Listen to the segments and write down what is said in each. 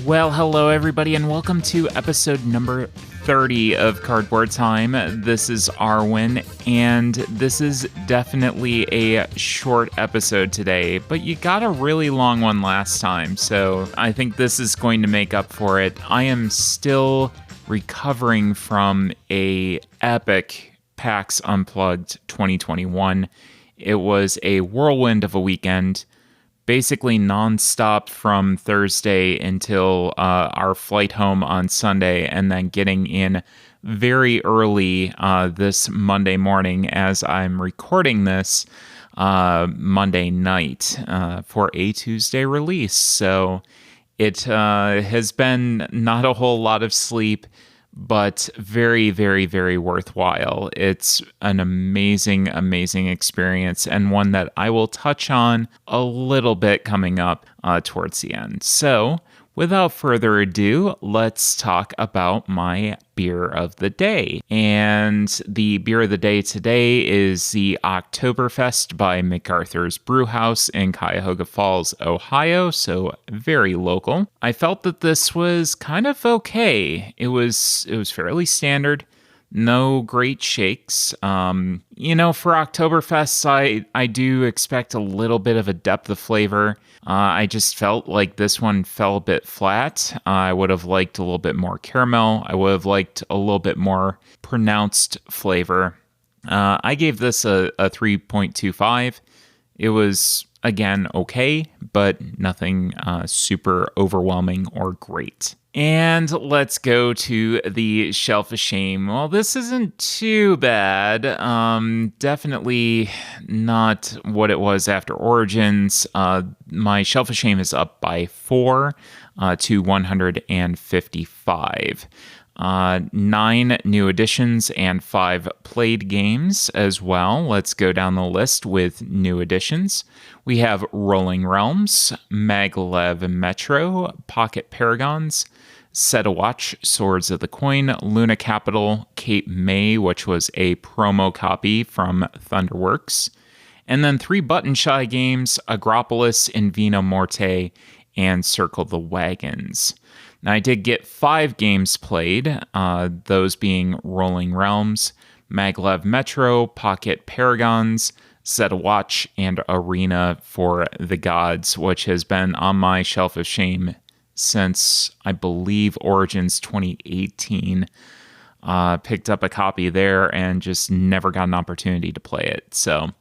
Well, hello everybody, and welcome to episode number 30 of Cardboard Time. This is Arwen, and this is definitely a short episode today, but you got a really long one last time, so I think this is going to make up for it. I am still recovering from a epic Pax Unplugged 2021. It was a whirlwind of a weekend. Basically nonstop from Thursday until our flight home on Sunday, and then getting in very early this Monday morning as I'm recording this Monday night for a Tuesday release. So it has been not a whole lot of sleep, but very, very, very worthwhile. It's an amazing, amazing experience, and one that I will touch on a little bit coming up towards the end. So, without further ado, let's talk about my beer of the day. And the beer of the day today is the Oktoberfest by MacArthur's Brewhouse in Cuyahoga Falls, Ohio, so very local. I felt that this was kind of okay. It was fairly standard. No great shakes. For Oktoberfest, I do expect a little bit of a depth of flavor. I just felt like this one fell a bit flat. I would have liked a little bit more caramel. I would have liked a little bit more pronounced flavor. I gave this a 3.25. It was, again, okay, but nothing super overwhelming or great. And let's go to the Shelf of Shame. Well, this isn't too bad. Definitely not what it was after Origins. My Shelf of Shame is up by 4 to 155. 9 new additions and 5 played games as well. Let's go down the list with new additions. We have Rolling Realms, Maglev Metro, Pocket Paragons, Set a Watch, Swords of the Coin, Luna Capital, Cape May, which was a promo copy from Thunderworks, and then 3 Button Shy games, Agropolis, Invino Morte, and Circle the Wagons. Now, I did get 5 games played, those being Rolling Realms, Maglev Metro, Pocket Paragons, Set a Watch, and Arena for the Gods, which has been on my Shelf of Shame since, I believe, Origins 2018. Picked up a copy there and just never got an opportunity to play it. So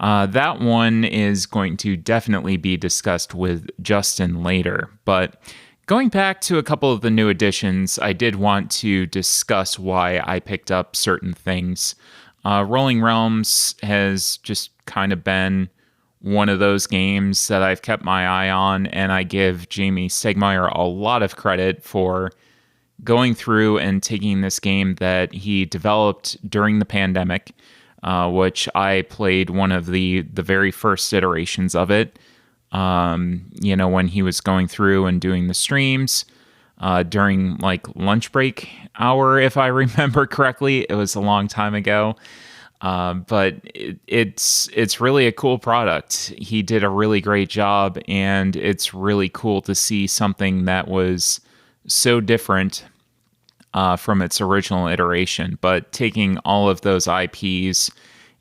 that one is going to definitely be discussed with Justin later. But going back to a couple of the new additions, I did want to discuss why I picked up certain things. Rolling Realms has just kind of been one of those games that I've kept my eye on, and I give Jamie Stegmaier a lot of credit for going through and taking this game that he developed during the pandemic, which I played one of the very first iterations of it. When he was going through and doing the streams during like lunch break hour, if I remember correctly. It was a long time ago. But it's really a cool product. He did a really great job, and it's really cool to see something that was so different from its original iteration. But taking all of those IPs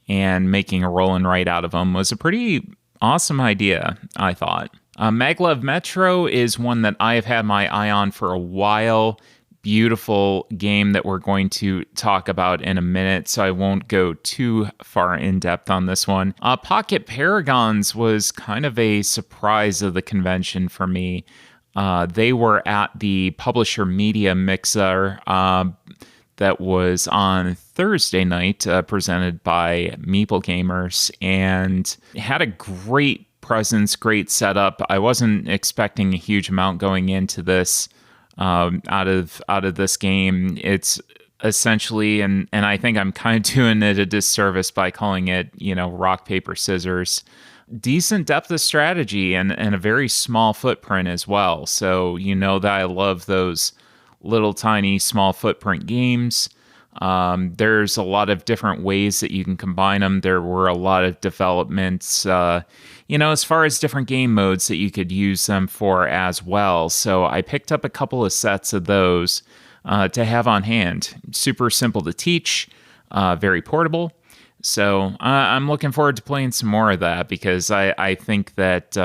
and making a roll and write out of them was a pretty awesome idea, I thought. Maglev Metro is one that I have had my eye on for a while. Beautiful game that we're going to talk about in a minute, so I won't go too far in depth on this one. Pocket Paragons was kind of a surprise of the convention for me. They were at the Publisher Media Mixer that was on Thursday night, presented by Meeple Gamers, and had a great presence, great setup. I wasn't expecting a huge amount going into this. Out of this game. It's essentially, and I think I'm kind of doing it a disservice by calling it, rock, paper, scissors. Decent depth of strategy and a very small footprint as well. So that I love those little tiny small footprint games. There's a lot of different ways that you can combine them. There were a lot of developments, as far as different game modes that you could use them for as well. So I picked up a couple of sets of those to have on hand. Super simple to teach, very portable. So I'm looking forward to playing some more of that because I think that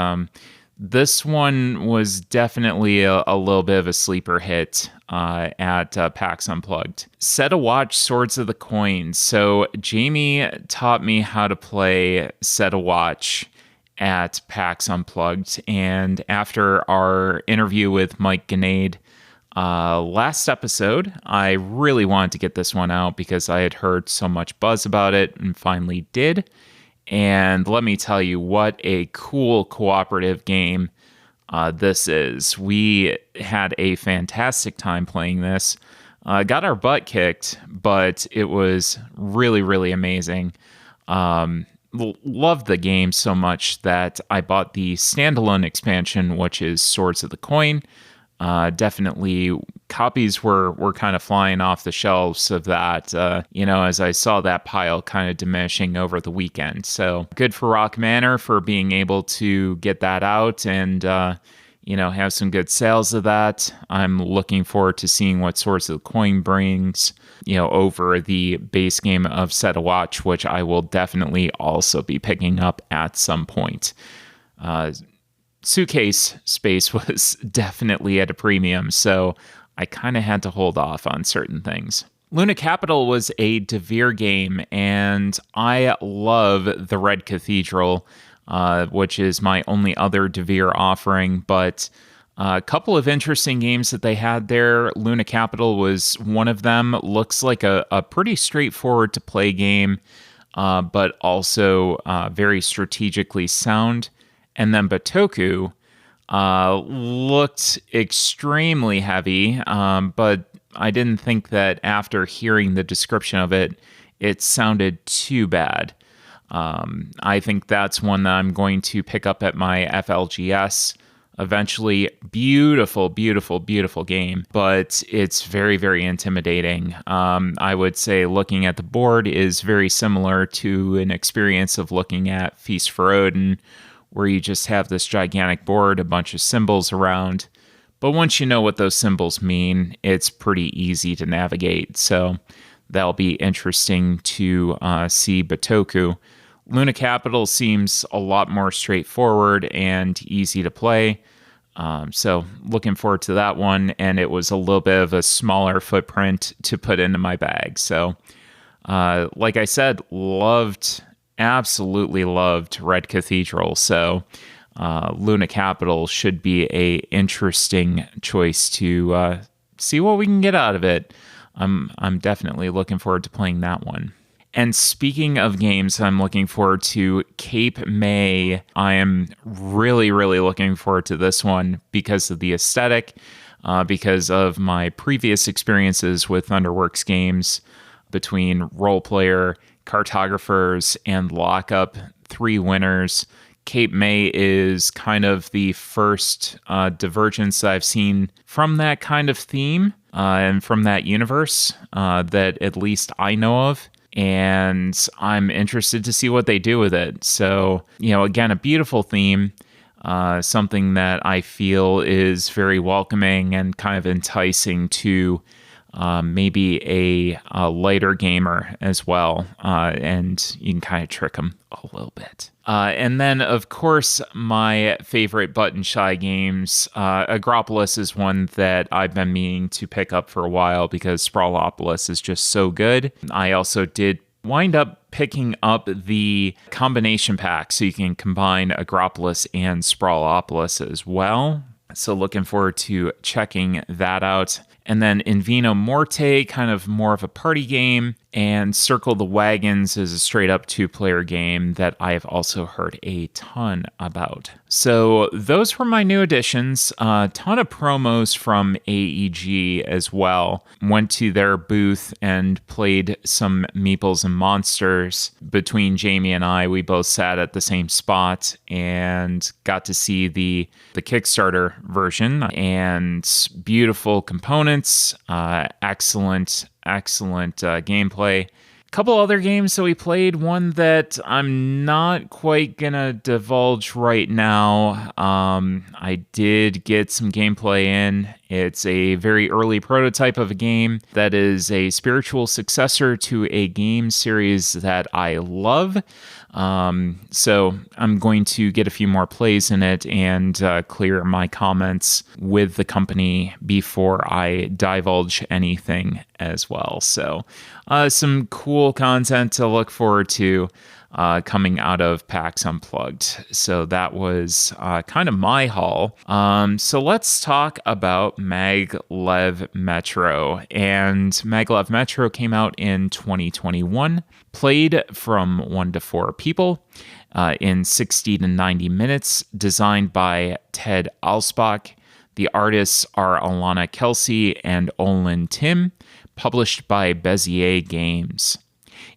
this one was definitely a little bit of a sleeper hit at PAX Unplugged. Set a Watch Swords of the Coin. So Jamie taught me how to play Set a Watch at PAX Unplugged. And after our interview with Mike Ganade last episode, I really wanted to get this one out because I had heard so much buzz about it and finally did. And let me tell you what a cool cooperative game this is. We had a fantastic time playing this. Got our butt kicked, but it was really, really amazing. Loved the game so much that I bought the standalone expansion, which is Swords of the Coin. Definitely copies were kind of flying off the shelves of that, as I saw that pile kind of diminishing over the weekend. So good for Rock Manor for being able to get that out and, have some good sales of that. I'm looking forward to seeing what Swords of the Coin brings, over the base game of Set a Watch, which I will definitely also be picking up at some point. Suitcase space was definitely at a premium, so I kind of had to hold off on certain things. Luna Capital was a Devere game, and I love the Red Cathedral, which is my only other Devere offering, but a couple of interesting games that they had there. Luna Capital was one of them. Looks like a pretty straightforward to play game, but also very strategically sound. And then Batoku looked extremely heavy, but I didn't think that after hearing the description of it, it sounded too bad. I think that's one that I'm going to pick up at my FLGS eventually. Beautiful, beautiful, beautiful game, but it's very, very intimidating. I would say looking at the board is very similar to an experience of looking at Feast for Odin, where you just have this gigantic board, a bunch of symbols around. But once you know what those symbols mean, it's pretty easy to navigate. So that'll be interesting to see Batoku. Luna Capital seems a lot more straightforward and easy to play. So looking forward to that one. And it was a little bit of a smaller footprint to put into my bag. So like I said, absolutely loved Red Cathedral, so Luna Capital should be a interesting choice to see what we can get out of it. I'm definitely looking forward to playing that one. And speaking of games I'm looking forward to, Cape May. I am really, really looking forward to this one because of the aesthetic, because of my previous experiences with Thunderworks games between role player, cartographers, and lockup, 3 winners. Cape May is kind of the first divergence I've seen from that kind of theme and from that universe that at least I know of. And I'm interested to see what they do with it. So, again, a beautiful theme, something that I feel is very welcoming and kind of enticing to maybe a lighter gamer as well, and you can kind of trick them a little bit. And then, of course, my favorite button shy games, Agropolis is one that I've been meaning to pick up for a while because Sprawlopolis is just so good. I also did wind up picking up the combination pack, so you can combine Agropolis and Sprawlopolis as well. So looking forward to checking that out. And then Invino Morte, kind of more of a party game, and Circle the Wagons is a straight up 2-player game that I have also heard a ton about. So those were my new additions. A ton of promos from AEG as well. Went to their booth and played some Meeples and Monsters. Between Jamie and I, we both sat at the same spot and got to see the Kickstarter version, and beautiful components components, excellent gameplay. Couple other games that we played, one that I'm not quite gonna divulge right now. I did get some gameplay in. It's a very early prototype of a game that is a spiritual successor to a game series that I love. So I'm going to get a few more plays in it and clear my comments with the company before I divulge anything as well. So some cool content to look forward to coming out of PAX Unplugged. So that was kind of my haul. So let's talk about Maglev Metro. And Maglev Metro came out in 2021, played from 1 to 4 people in 60 to 90 minutes, designed by Ted Alspach. The artists are Alana Kelsey and Olin Tim, published by Bezier Games.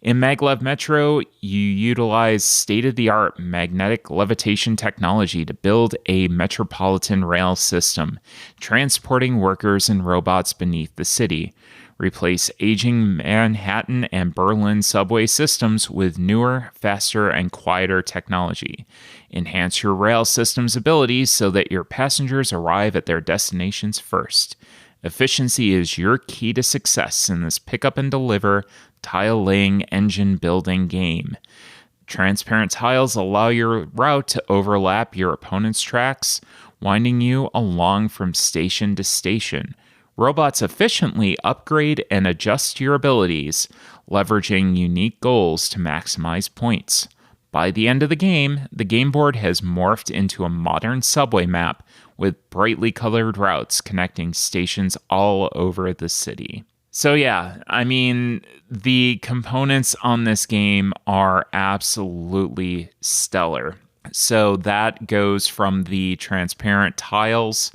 In Maglev Metro, you utilize state-of-the-art magnetic levitation technology to build a metropolitan rail system, transporting workers and robots beneath the city. Replace aging Manhattan and Berlin subway systems with newer, faster, and quieter technology. Enhance your rail system's abilities so that your passengers arrive at their destinations first. Efficiency is your key to success in this pick up and deliver tile laying engine building game. Transparent tiles allow your route to overlap your opponent's tracks, winding you along from station to station. Robots efficiently upgrade and adjust your abilities, leveraging unique goals to maximize points. By the end of the game board has morphed into a modern subway map with brightly colored routes connecting stations all over the city. So yeah, I mean, the components on this game are absolutely stellar. So that goes from the transparent tiles,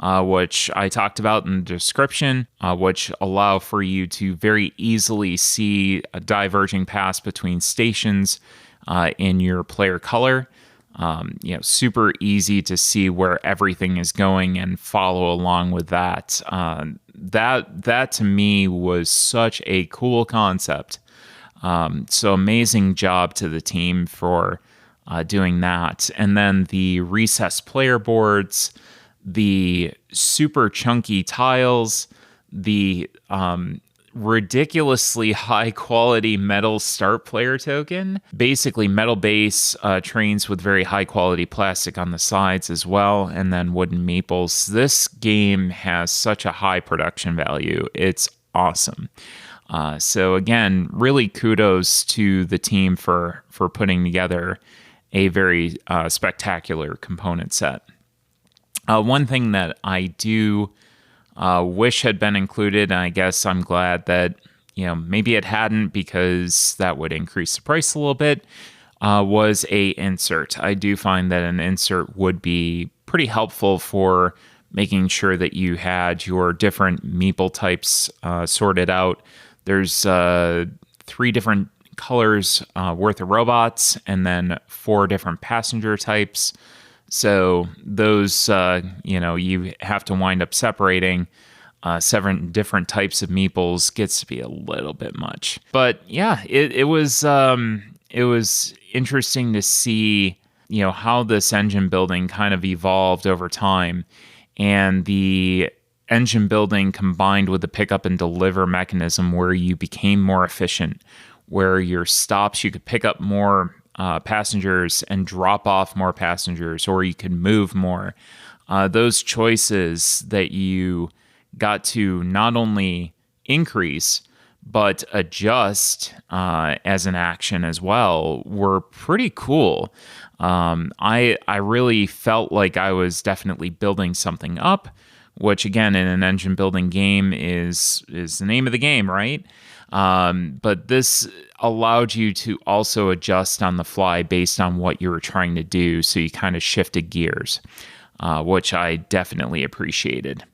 which I talked about in the description, which allow for you to very easily see a diverging paths between stations in your player color. Super easy to see where everything is going and follow along with that. That to me was such a cool concept. So amazing job to the team for doing that. And then the recessed player boards, the super chunky tiles, the ridiculously high quality metal start player token, basically metal base trains with very high quality plastic on the sides as well, and then wooden meeples. This game has such a high production value. It's awesome. So again, really kudos to the team for putting together a very spectacular component set. One thing that I do wish had been included, and I guess I'm glad that maybe it hadn't, because that would increase the price a little bit, was a insert. I do find that an insert would be pretty helpful for making sure that you had your different meeple types sorted out. There's 3 different colors worth of robots, and then 4 different passenger types. So those, you have to wind up separating 7 different types of meeples. Gets to be a little bit much. But yeah, it was interesting to see, how this engine building kind of evolved over time, and the engine building combined with the pick up and deliver mechanism where you became more efficient, where your stops, you could pick up more passengers and drop off more passengers, or you could move more. Those choices that you got to not only increase but adjust as an action as well were pretty cool. I really felt like I was definitely building something up, which again in an engine building game is the name of the game, right? But this allowed you to also adjust on the fly based on what you were trying to do. So you kind of shifted gears, which I definitely appreciated.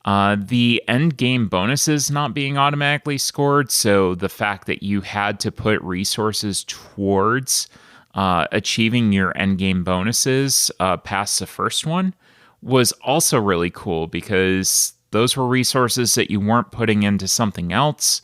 The end game bonuses not being automatically scored. So the fact that you had to put resources towards achieving your end game bonuses past the first one was also really cool, because those were resources that you weren't putting into something else,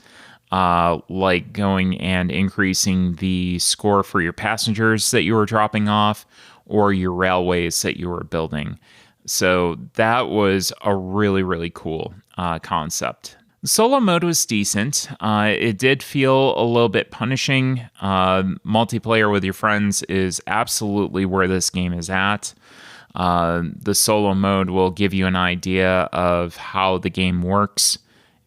like going and increasing the score for your passengers that you were dropping off or your railways that you were building. So that was a really, really cool concept. Solo mode was decent. It did feel a little bit punishing. Multiplayer with your friends is absolutely where this game is at. The solo mode will give you an idea of how the game works.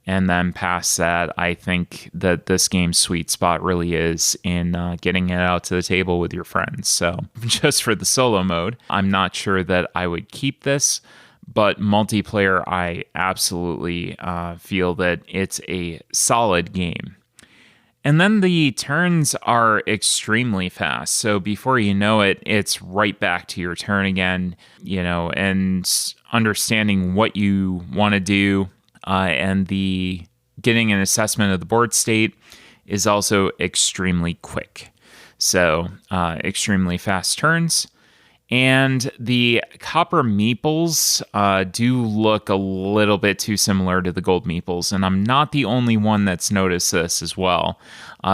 And then past that, I think that this game's sweet spot really is in getting it out to the table with your friends. So just for the solo mode, I'm not sure that I would keep this. But multiplayer, I absolutely feel that it's a solid game. And then the turns are extremely fast. So before you know it, it's right back to your turn again, and understanding what you want to do and the getting an assessment of the board state is also extremely quick. So extremely fast turns. And the copper meeples do look a little bit too similar to the gold meeples, and I'm not the only one that's noticed this as well.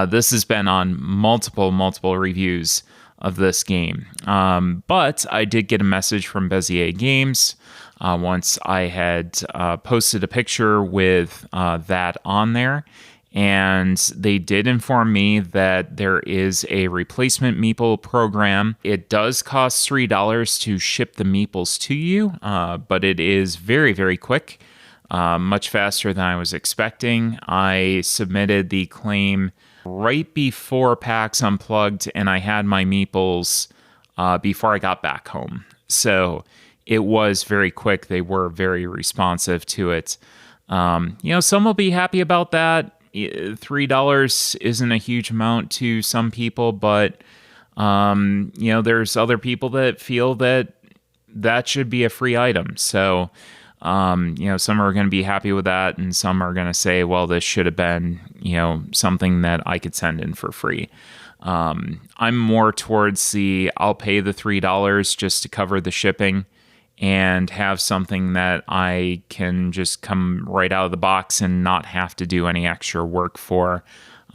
This has been on multiple reviews of this game. But I did get a message from Bezier Games once I had posted a picture with that on there. And they did inform me that there is a replacement meeple program. It does cost $3 to ship the meeples to you, but it is very, very quick, much faster than I was expecting. I submitted the claim right before PAX Unplugged, and I had my meeples before I got back home. So it was very quick. They were very responsive to it. Some will be happy about that. $3 isn't a huge amount to some people, but there's other people that feel that should be a free item. So some are going to be happy with that, and some are going to say, well, this should have been something that I could send in for free. I'm more towards I'll pay the $3 just to cover the shipping and have something that I can just come right out of the box and not have to do any extra work for.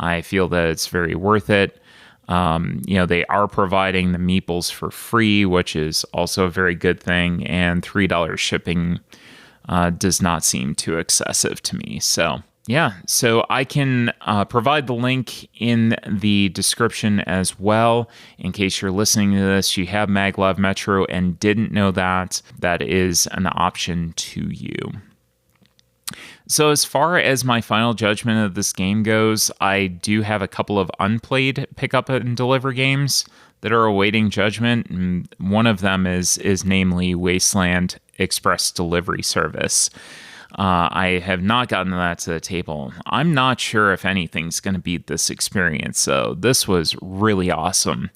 I feel that it's very worth it. They are providing the meeples for free, which is also a very good thing, and $3 shipping does not seem too excessive to me. So I can provide the link in the description as well. In case you're listening to this, you have Maglev Metro and didn't know that is an option to you. So as far as my final judgment of this game goes, I do have a couple of unplayed pick up and deliver games that are awaiting judgment. And one of them is namely Wasteland Express Delivery Service. I have not gotten that to the table. I'm not sure if anything's going to beat this experience. So this was really awesome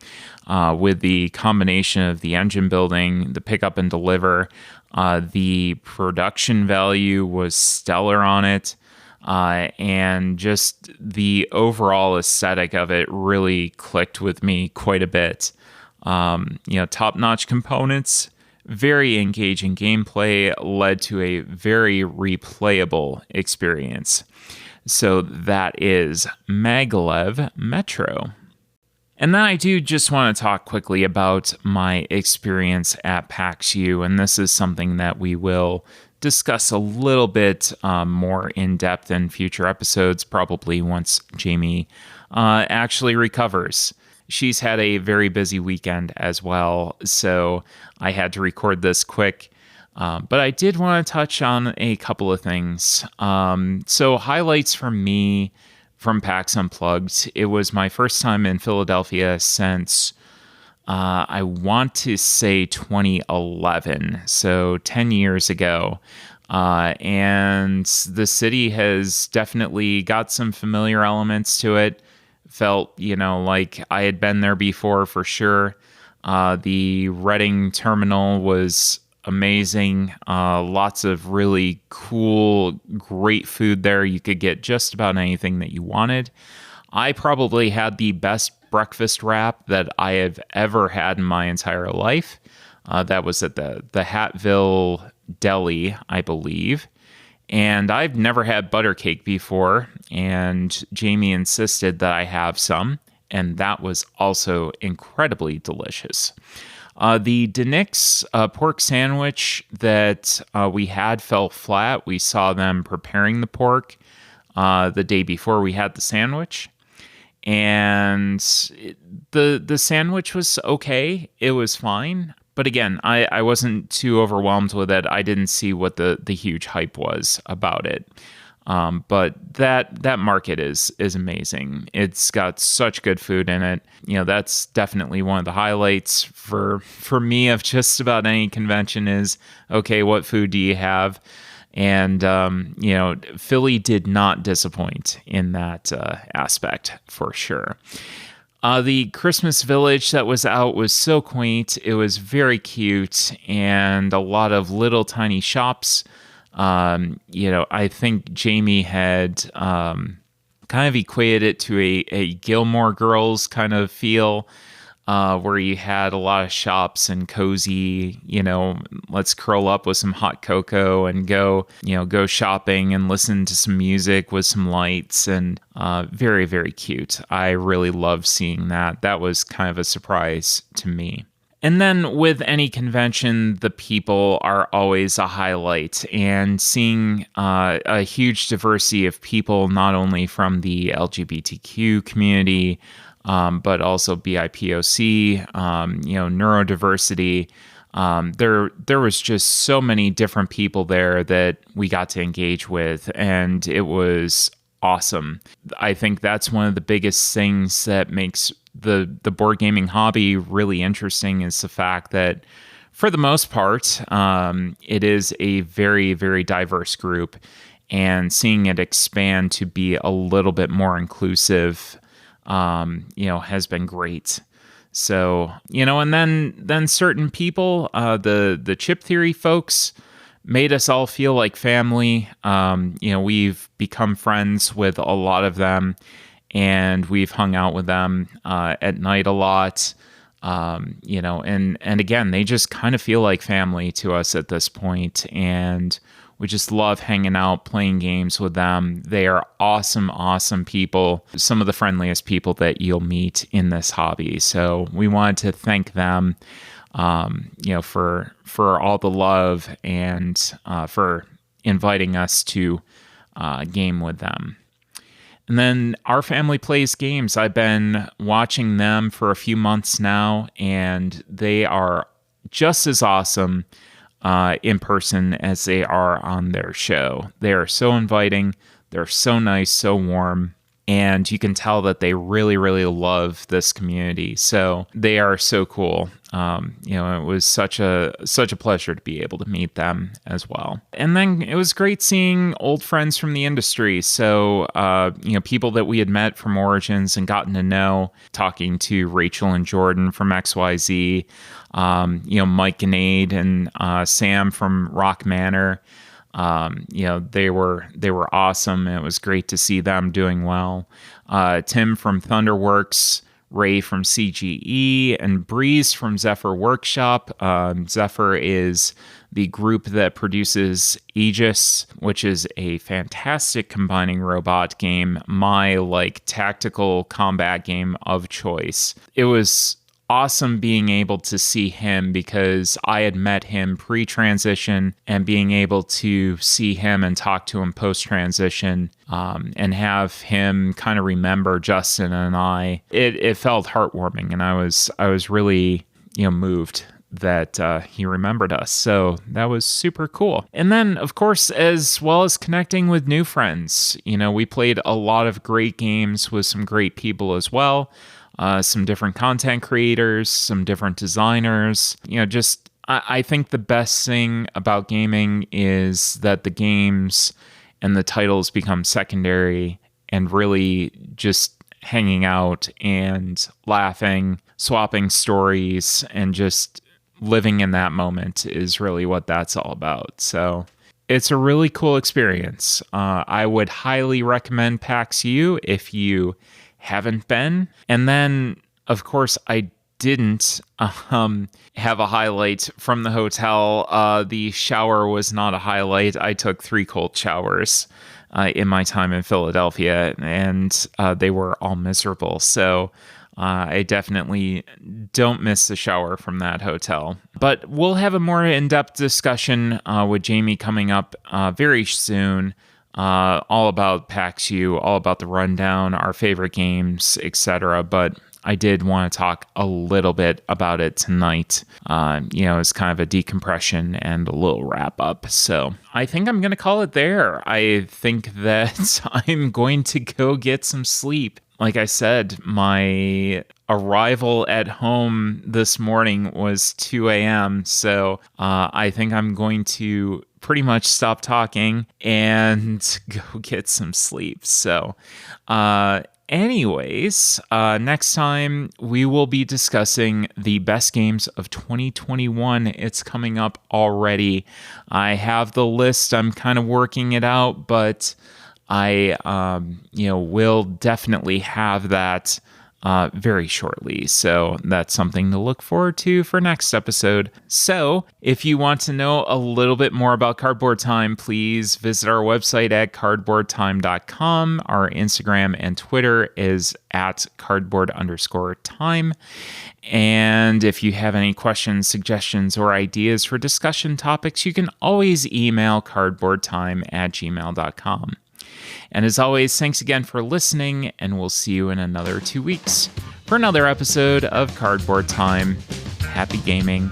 with the combination of the engine building, the pick up and deliver. The production value was stellar on it. And just the overall aesthetic of it really clicked with me quite a bit. Top-notch components, very engaging gameplay led to a very replayable experience. So that is Maglev Metro. And then I do just want to talk quickly about my experience at PAX U, and this is something that we will discuss a little bit more in depth in future episodes, probably once Jamie actually recovers. She's had a very busy weekend as well, so I had to record this quick. But I did want to touch on a couple of things. So highlights from me from PAX Unplugged. It was my first time in Philadelphia since, I want to say 2011, so 10 years ago. And the city has definitely got some familiar elements to it. Felt, like I had been there before for sure. The Reading terminal was amazing. Lots of really cool, great food there. You could get just about anything that you wanted. I probably had the best breakfast wrap that I have ever had in my entire life. That was at the Hattville Deli, I believe. And I've never had butter cake before, and Jamie insisted that I have some, and that was also incredibly delicious. The Denix pork sandwich that we had fell flat. We saw them preparing the pork the day before we had the sandwich, and the sandwich was okay. It was fine. But again, I wasn't too overwhelmed with it. I didn't see what the huge hype was about it. But that market is amazing. It's got such good food in it. That's definitely one of the highlights for me of just about any convention is, okay, what food do you have? And, Philly did not disappoint in that aspect for sure. The Christmas village that was out was so quaint. It was very cute and a lot of little tiny shops. I think Jamie had kind of equated it to a Gilmore Girls kind of feel, where you had a lot of shops and cozy, let's curl up with some hot cocoa and go shopping and listen to some music with some lights, and very, very cute. I really love seeing that. That was kind of a surprise to me. And then with any convention, the people are always a highlight, and seeing a huge diversity of people, not only from the LGBTQ community, but also BIPOC, neurodiversity. There was just so many different people there that we got to engage with, and it was awesome. I think that's one of the biggest things that makes the board gaming hobby really interesting, is the fact that for the most part, it is a very, very diverse group, and seeing it expand to be a little bit more inclusive, has been great. So, and then certain people, the chip theory folks made us all feel like family. We've become friends with a lot of them, and we've hung out with them at night a lot. And again, they just kind of feel like family to us at this point, and we just love hanging out, playing games with them. They are awesome, awesome people. Some of the friendliest people that you'll meet in this hobby. So we wanted to thank them, for all the love and for inviting us to game with them. And then Our Family Plays Games. I've been watching them for a few months now, and they are just as awesome in person as they are on their show. They are so inviting. They're so nice, so warm. And you can tell that they really, really love this community. So they are so cool. It was such a pleasure to be able to meet them as well. And then it was great seeing old friends from the industry. So, people that we had met from Origins and gotten to know, talking to Rachel and Jordan from XYZ, Mike and Aid and Sam from Rock Manor. They were awesome. It was great to see them doing well. Tim from Thunderworks, Ray from CGE, and Breeze from Zephyr Workshop. Zephyr is the group that produces Aegis, which is a fantastic combining robot game, my tactical combat game of choice. It was awesome being able to see him, because I had met him pre-transition, and being able to see him and talk to him post-transition, and have him kind of remember Justin and I, it felt heartwarming, and I was really moved that he remembered us. So that was super cool. And then, of course, as well as connecting with new friends, we played a lot of great games with some great people as well. Some different content creators, some different designers. I think the best thing about gaming is that the games and the titles become secondary, and really just hanging out and laughing, swapping stories, and just living in that moment is really what that's all about. So it's a really cool experience. I would highly recommend PAX U if you haven't been. And then, of course, I didn't have a highlight from the hotel. The shower was not a highlight. I took 3 cold showers in my time in Philadelphia, and they were all miserable. So I definitely don't miss the shower from that hotel. But we'll have a more in-depth discussion with Jamie coming up very soon. All about PAX U, all about the rundown, our favorite games, etc. But I did want to talk a little bit about it tonight. It's kind of a decompression and a little wrap up. So I think I'm going to call it there. I think that I'm going to go get some sleep. Like I said, my arrival at home this morning was 2 a.m. So I think I'm going to pretty much stop talking and go get some sleep. So anyways, next time we will be discussing the best games of 2021. It's coming up already. I have the list. I'm kind of working it out, but I will definitely have that very shortly. So that's something to look forward to for next episode. So if you want to know a little bit more about Cardboard Time, please visit our website at cardboardtime.com. Our Instagram and Twitter is at cardboard_time. And if you have any questions, suggestions, or ideas for discussion topics, you can always email cardboardtime@gmail.com. And as always, thanks again for listening, and we'll see you in another 2 weeks for another episode of Cardboard Time. Happy gaming.